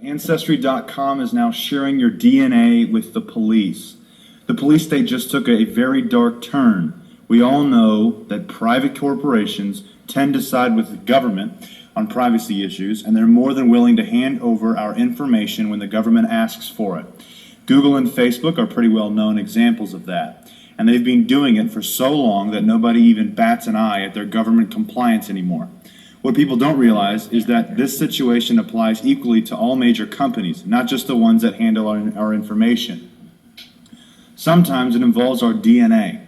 Ancestry.com is now sharing your DNA with the police. The police state just took a very dark turn. We all know that private corporations tend to side with the government on privacy issues, and they're more than willing to hand over our information when the government asks for it. Google and Facebook are pretty well known examples of that, and they've been doing it for so long that nobody even bats an eye at their government compliance anymore. What people don't realize is that this situation applies equally to all major companies, not just the ones that handle our information. Sometimes it involves our DNA,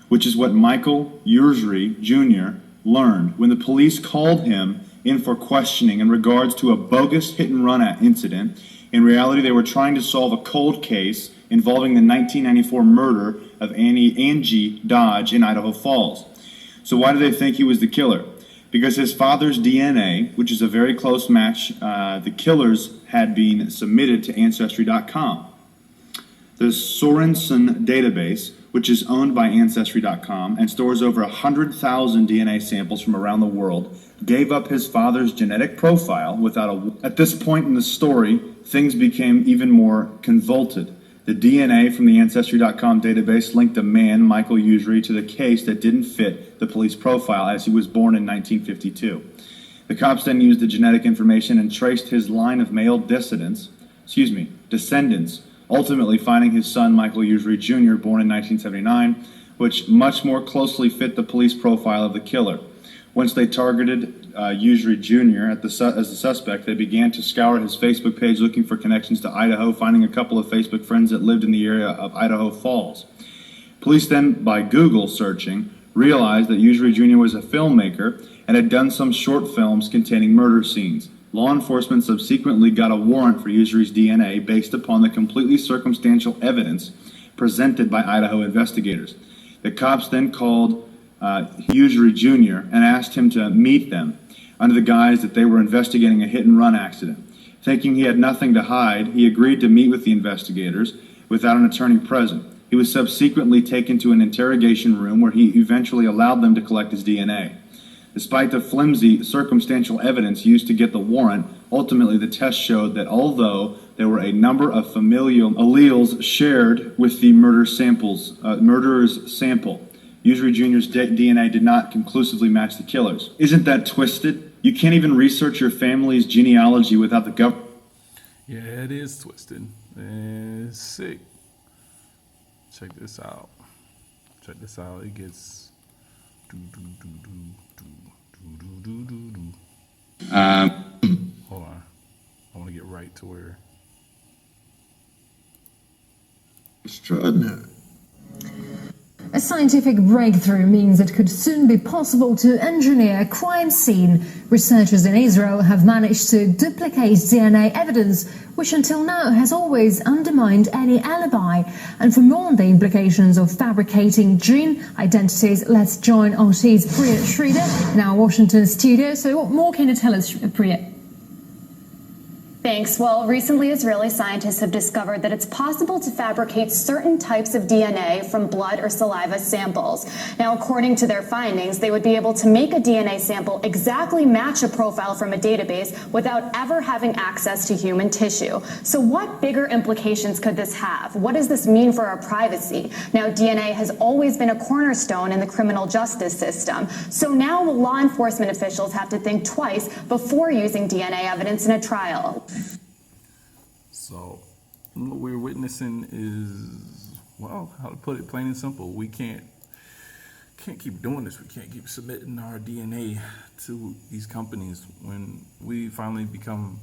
which is what Michael Usury Jr. learned when the police called him in for questioning in regards to a bogus hit-and-run incident. In reality, they were trying to solve a cold case involving the 1994 murder of Angie Dodge in Idaho Falls. So why do they think he was the killer? Because his father's DNA, which is a very close match, the killers had been submitted to Ancestry.com. The Sorensen database, which is owned by Ancestry.com and stores over 100,000 DNA samples from around the world, gave up his father's genetic profile without a... At this point in the story, things became even more convoluted. The DNA from the Ancestry.com database linked a man, Michael Usury, to the case that didn't fit the police profile as he was born in 1952. The cops then used the genetic information and traced his line of male descendants, ultimately finding his son, Michael Usury Jr., born in 1979, which much more closely fit the police profile of the killer. Once they targeted Usury Jr. as the suspect, they began to scour his Facebook page looking for connections to Idaho, finding a couple of Facebook friends that lived in the area of Idaho Falls. Police then, by Google searching, realized that Usury Jr. was a filmmaker and had done some short films containing murder scenes. Law enforcement subsequently got a warrant for Usury's DNA based upon the completely circumstantial evidence presented by Idaho investigators. The cops then called Usury Jr. and asked him to meet them under the guise that they were investigating a hit-and-run accident. Thinking he had nothing to hide, he agreed to meet with the investigators without an attorney present. He was subsequently taken to an interrogation room where he eventually allowed them to collect his DNA. Despite the flimsy circumstantial evidence used to get the warrant, ultimately the test showed that although there were a number of familial alleles shared with the murderer's sample, Usury Jr.'s DNA did not conclusively match the killer's. Isn't that twisted? You can't even research your family's genealogy without the government. Yeah, it is twisted. It's sick. Check this out. It gets... Hold on. I want to get right to where... Extraordinary. A scientific breakthrough means it could soon be possible to engineer a crime scene. Researchers in Israel have managed to duplicate DNA evidence, which until now has always undermined any alibi. And for more on the implications of fabricating gene identities, let's join RT's Priya Sridhar in our Washington studio. So what more can you tell us, Priya? Thanks. Well, recently Israeli scientists have discovered that it's possible to fabricate certain types of DNA from blood or saliva samples. Now, according to their findings, they would be able to make a DNA sample exactly match a profile from a database without ever having access to human tissue. So what bigger implications could this have? What does this mean for our privacy? Now, DNA has always been a cornerstone in the criminal justice system. So now law enforcement officials have to think twice before using DNA evidence in a trial. So what we're witnessing is, well, how to put it plain and simple, we can't keep doing this. We can't keep submitting our DNA to these companies. When we finally become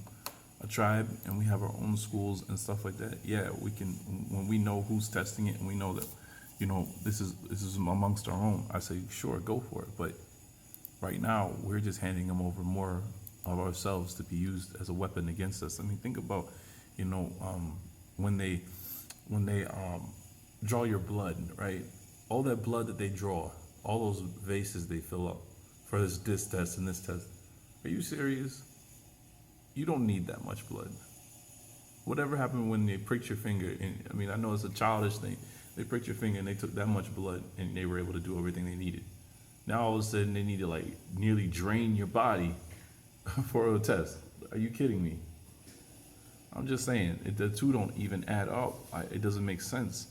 a tribe and we have our own schools and stuff like that, yeah, we can, when we know who's testing it and we know that, you know, this is amongst our own, I say, sure, go for it. But right now, we're just handing them over more of ourselves to be used as a weapon against us. I mean, think about, you know, when they draw your blood, right? All that blood that they draw, all those vases they fill up for this test and this test. Are you serious? You don't need that much blood. Whatever happened when they pricked your finger, and I mean, I know it's a childish thing. They pricked your finger and they took that much blood and they were able to do everything they needed. Now all of a sudden they need to like nearly drain your body for a test. Are you kidding me? I'm just saying, the two don't even add up. It doesn't make sense.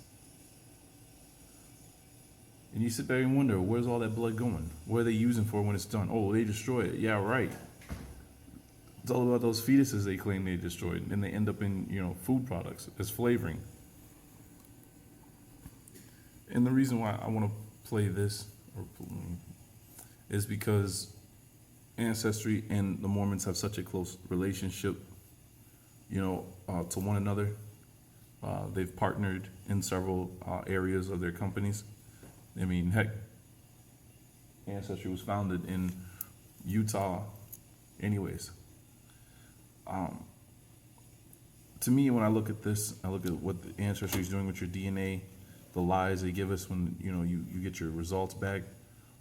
And you sit there and wonder, where's all that blood going? What are they using for when it's done? Oh, they destroy it. Yeah, right. It's all about those fetuses they claim they destroyed, and they end up in, food products as flavoring. And the reason why I want to play this is because Ancestry and the Mormons have such a close relationship, to one another. They've partnered in several areas of their companies. I mean, heck, Ancestry was founded in Utah anyways. To me, when I look at this, I look at what the Ancestry is doing with your DNA, the lies they give us when, you get your results back.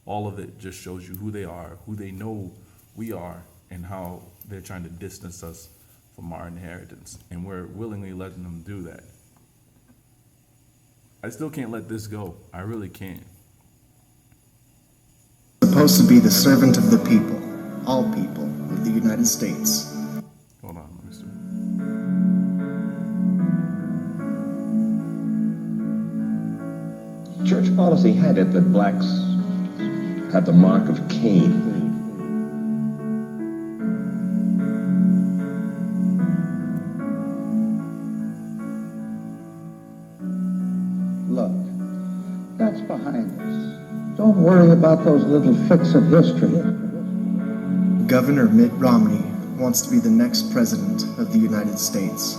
All of it just shows you who they are, who they know we are, and how they're trying to distance us from our inheritance. And we're willingly letting them do that. I still can't let this go. I really can't. Supposed to be the servant of the people, all people of the United States. Hold on, let me see. Church policy had it that blacks had the mark of Cain. Look, that's behind us. Don't worry about those little flicks of history. Governor Mitt Romney wants to be the next president of the United States.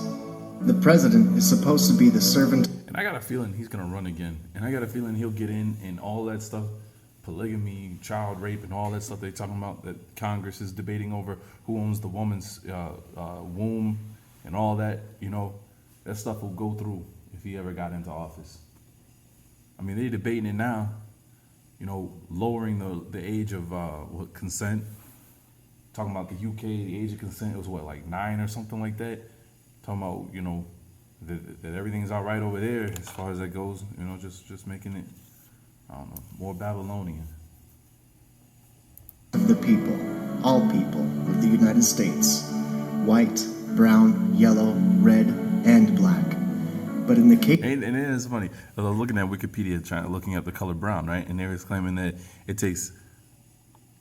The president is supposed to be the servant. And I got a feeling he's going to run again. And I got a feeling he'll get in and all that stuff, polygamy, child rape, and all that stuff they're talking about that Congress is debating over who owns the woman's womb and all that, that stuff will go through if he ever got into office. I mean, they're debating it now, lowering the age of consent. Talking about the UK, the age of consent was like 9 or something like that. Talking about, that everything's all right over there as far as that goes, just making it, I don't know, more Babylonian. Of the people, all people of the United States. White, brown, yellow, red, and black. But in the case... And it is funny. I was looking at Wikipedia, looking at the color brown, right? And they was claiming that it takes,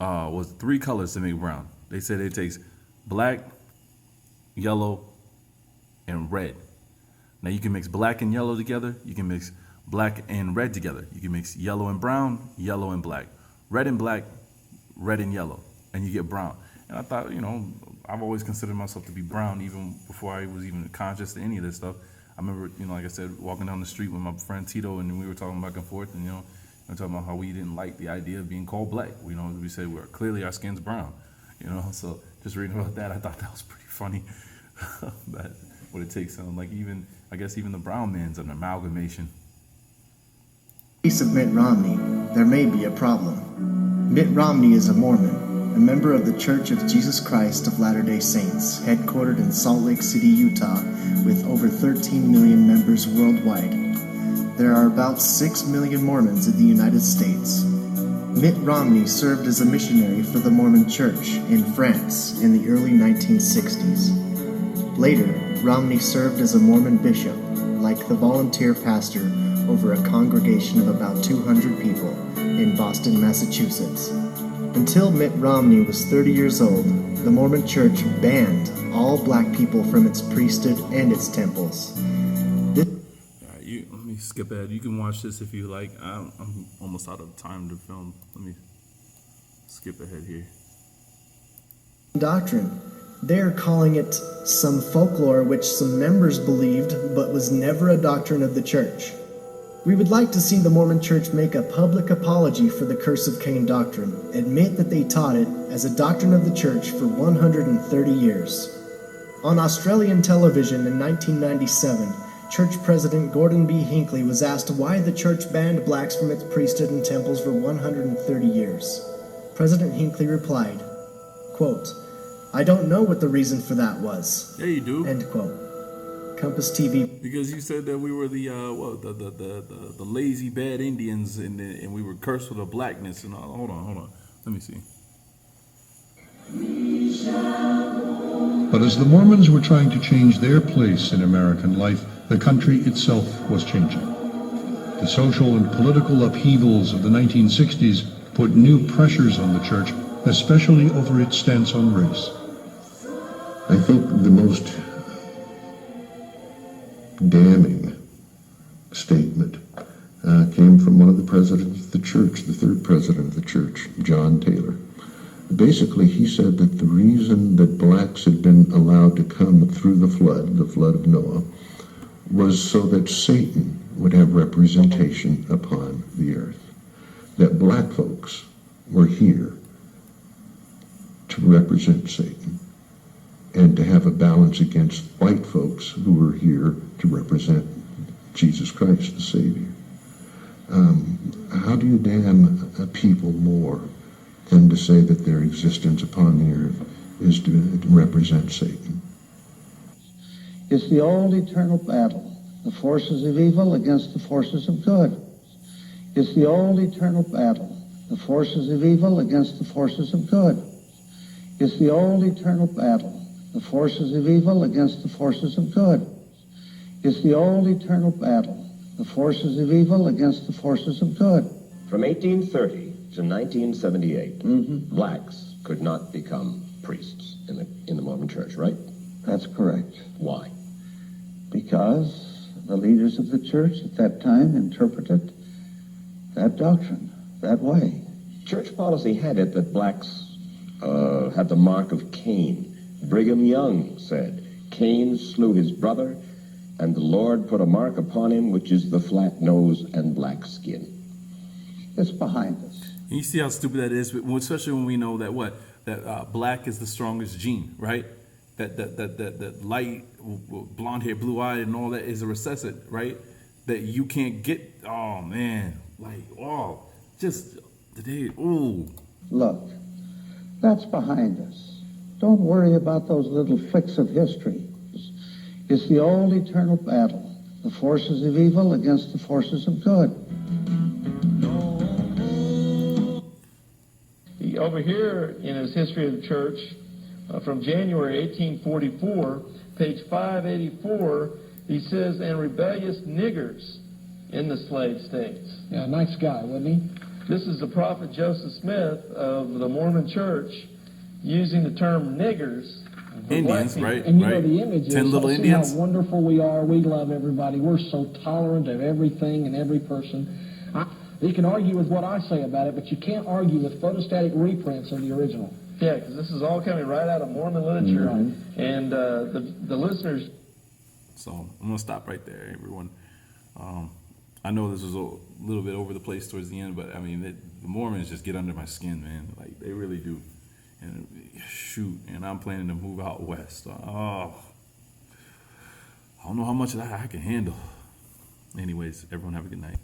3 colors to make brown. They said it takes black, yellow, and red. Now you can mix black and yellow together. You can mix black and red together. You can mix yellow and brown, yellow and black, red and black, red and yellow, and you get brown. And I thought, I've always considered myself to be brown even before I was even conscious to any of this stuff. I remember, like I said, walking down the street with my friend Tito, and we were talking back and forth, and, we were talking about how we didn't like the idea of being called black. We said clearly our skin's brown, so just reading about that, I thought that was pretty funny. That what it takes, I guess even the brown man's an amalgamation. In the case of Mitt Romney, there may be a problem. Mitt Romney is a Mormon, a member of the Church of Jesus Christ of Latter-day Saints, headquartered in Salt Lake City, Utah, with over 13 million members worldwide. There are about 6 million Mormons in the United States. Mitt Romney served as a missionary for the Mormon Church in France in the early 1960s. Later, Romney served as a Mormon bishop, like the volunteer pastor over a congregation of about 200 people in Boston, Massachusetts. Until Mitt Romney was 30 years old, the Mormon Church banned all black people from its priesthood and its temples. Let me skip ahead. You can watch this if you like. I'm almost out of time to film. Let me skip ahead here. Doctrine. They're calling it some folklore which some members believed but was never a doctrine of the church. We would like to see the Mormon Church make a public apology for the Curse of Cain doctrine, admit that they taught it as a doctrine of the church for 130 years. On Australian television in 1997, Church President Gordon B. Hinckley was asked why the church banned blacks from its priesthood and temples for 130 years. President Hinckley replied, quote, "I don't know what the reason for that was." Yeah, you do. End quote. Compass TV. Because you said that we were the lazy bad Indians and we were cursed with a blackness and all. Hold on. Let me see. We shall But as the Mormons were trying to change their place in American life, the country itself was changing. The social and political upheavals of the 1960s put new pressures on the church, especially over its stance on race. I think the most damning statement came from one of the presidents of the church, the third president of the church, John Taylor. Basically, he said that the reason that blacks had been allowed to come through the flood of Noah, was so that Satan would have representation upon the earth. That black folks were here to represent Satan and to have a balance against white folks who were here to represent Jesus Christ, the Savior. How do you damn a people more than to say that their existence upon the earth is to represent Satan? It's the old eternal battle, the forces of evil against the forces of good. It's the old eternal battle, the forces of evil against the forces of good. It's the old eternal battle, the forces of evil against the forces of good. It's the old eternal battle, the forces of evil against the forces of good. From 1830 to 1978, blacks could not become priests in the Mormon Church, right? That's correct. Why? Because the leaders of the church at that time interpreted that doctrine that way. Church policy had it that blacks had the mark of Cain. Brigham Young said, Cain slew his brother, and the Lord put a mark upon him, which is the flat nose and black skin. It's behind us. And you see how stupid that is, especially when we know that black is the strongest gene, right? That light, blonde hair, blue eye, and all that is a recessive, right? That you can't get. Oh man, just today. Ooh. Look, that's behind us. Don't worry about those little flicks of history. It's the old eternal battle, the forces of evil against the forces of good. Over here in his History of the Church, from January 1844, page 584, he says, and rebellious niggers in the slave states. Yeah, nice guy, wasn't he? This is the prophet Joseph Smith of the Mormon Church using the term niggers. Indians, right? And you right. know the image is, 10 little see Indians. how wonderful we are. We love everybody. We're so tolerant of everything and every person. You can argue with what I say about it, but you can't argue with photostatic reprints of the original. Yeah, because this is all coming right out of Mormon literature. And the listeners... So I'm going to stop right there, everyone. I know this was a little bit over the place towards the end, but I mean, the Mormons just get under my skin, man. Like, they really do. And shoot, and I'm planning to move out west. I don't know how much of that I can handle. Anyways, everyone have a good night.